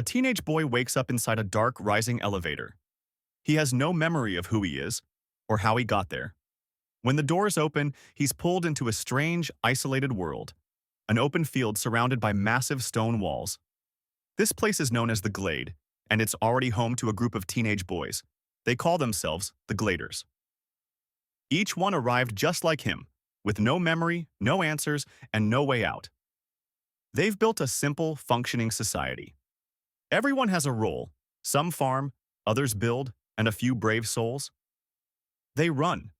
A teenage boy wakes up inside a dark, rising elevator. He has no memory of who he is or how he got there. When the doors open, he's pulled into a strange, isolated world, an open field surrounded by massive stone walls. This place is known as the Glade, and it's already home to a group of teenage boys. They call themselves the Gladers. Each one arrived just like him, with no memory, no answers, and no way out. They've built a simple, functioning society. Everyone has a role. Some farm, others build, and a few brave souls. They run.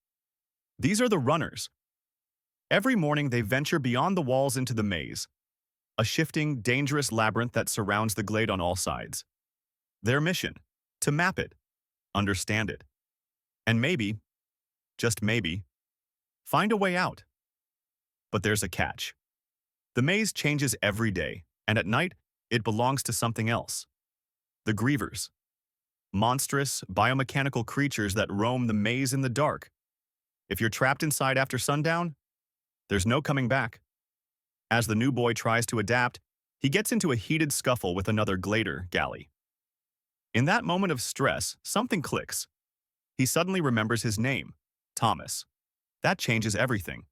These are the runners. Every morning they venture beyond the walls into the maze, a shifting, dangerous labyrinth that surrounds the glade on all sides. Their mission: to map it, understand it, and maybe, just maybe, find a way out. But there's a catch. The maze changes every day, and at night, it belongs to something else. The Grievers. Monstrous, biomechanical creatures that roam the maze in the dark. If you're trapped inside after sundown, there's no coming back. As the new boy tries to adapt, he gets into a heated scuffle with another Glader galley. In that moment of stress, something clicks. He suddenly remembers his name, Thomas. That changes everything.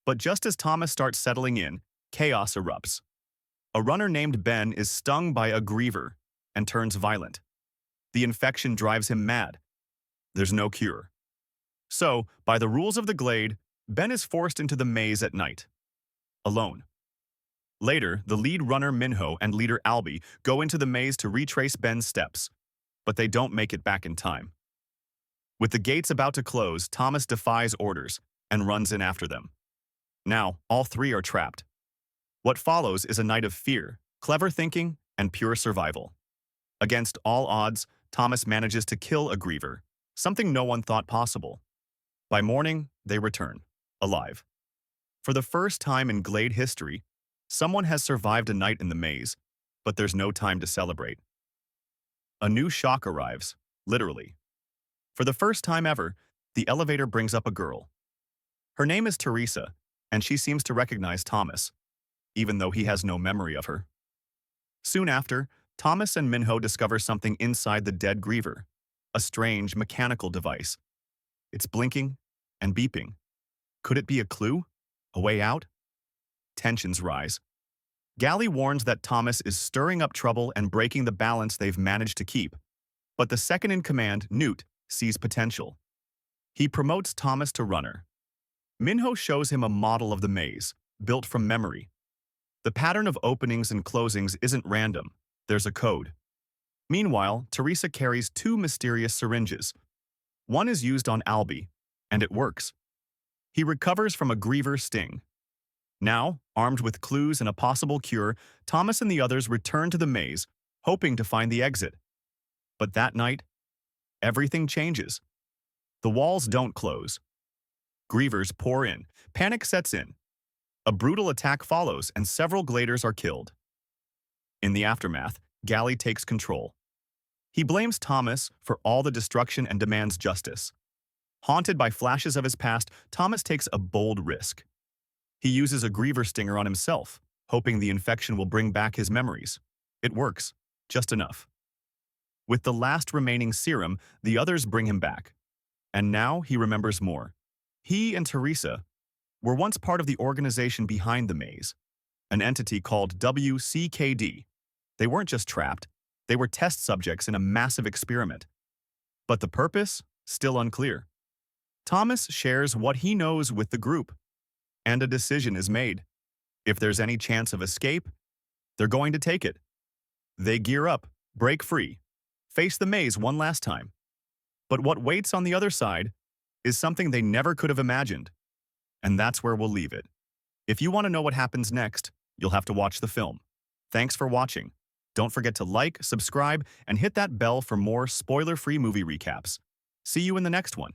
But just as Thomas starts settling in, chaos erupts. A runner named Ben is stung by a Griever and turns violent. The infection drives him mad. There's no cure. So, by the rules of the Glade, Ben is forced into the maze at night, alone. Later, the lead runner Minho and leader Albie go into the maze to retrace Ben's steps, but they don't make it back in time. With the gates about to close, Thomas defies orders and runs in after them. Now, all three are trapped. What follows is a night of fear, clever thinking, and pure survival. Against all odds, Thomas manages to kill a Griever, something no one thought possible. By morning, they return, alive. For the first time in Glade history, someone has survived a night in the maze, but there's no time to celebrate. A new shock arrives, literally. For the first time ever, the elevator brings up a girl. Her name is Teresa, and she seems to recognize Thomas, even though he has no memory of her. Soon after, Thomas and Minho discover something inside the dead Griever, a strange mechanical device. It's blinking and beeping. Could it be a clue? A way out? Tensions rise. Gally warns that Thomas is stirring up trouble and breaking the balance they've managed to keep. But the second-in-command, Newt, sees potential. He promotes Thomas to runner. Minho shows him a model of the maze, built from memory. The pattern of openings and closings isn't random. There's a code. Meanwhile, Teresa carries two mysterious syringes. One is used on Albie, and it works. He recovers from a Griever sting. Now, armed with clues and a possible cure, Thomas and the others return to the maze, hoping to find the exit. But that night, everything changes. The walls don't close. Grievers pour in. Panic sets in. A brutal attack follows, and several Gladers are killed. In the aftermath, Gally takes control. He blames Thomas for all the destruction and demands justice. Haunted by flashes of his past, Thomas takes a bold risk. He uses a Griever stinger on himself, hoping the infection will bring back his memories. It works, just enough. With the last remaining serum, the others bring him back. And now he remembers more. He and Teresa were once part of the organization behind the maze, an entity called WCKD. They weren't just trapped, they were test subjects in a massive experiment. But the purpose? Still unclear. Thomas shares what he knows with the group, and a decision is made. If there's any chance of escape, they're going to take it. They gear up, break free, face the maze one last time. But what waits on the other side is something they never could have imagined. And that's where we'll leave it. If you want to know what happens next, you'll have to watch the film. Thanks for watching. Don't forget to like, subscribe, and hit that bell for more spoiler-free movie recaps. See you in the next one.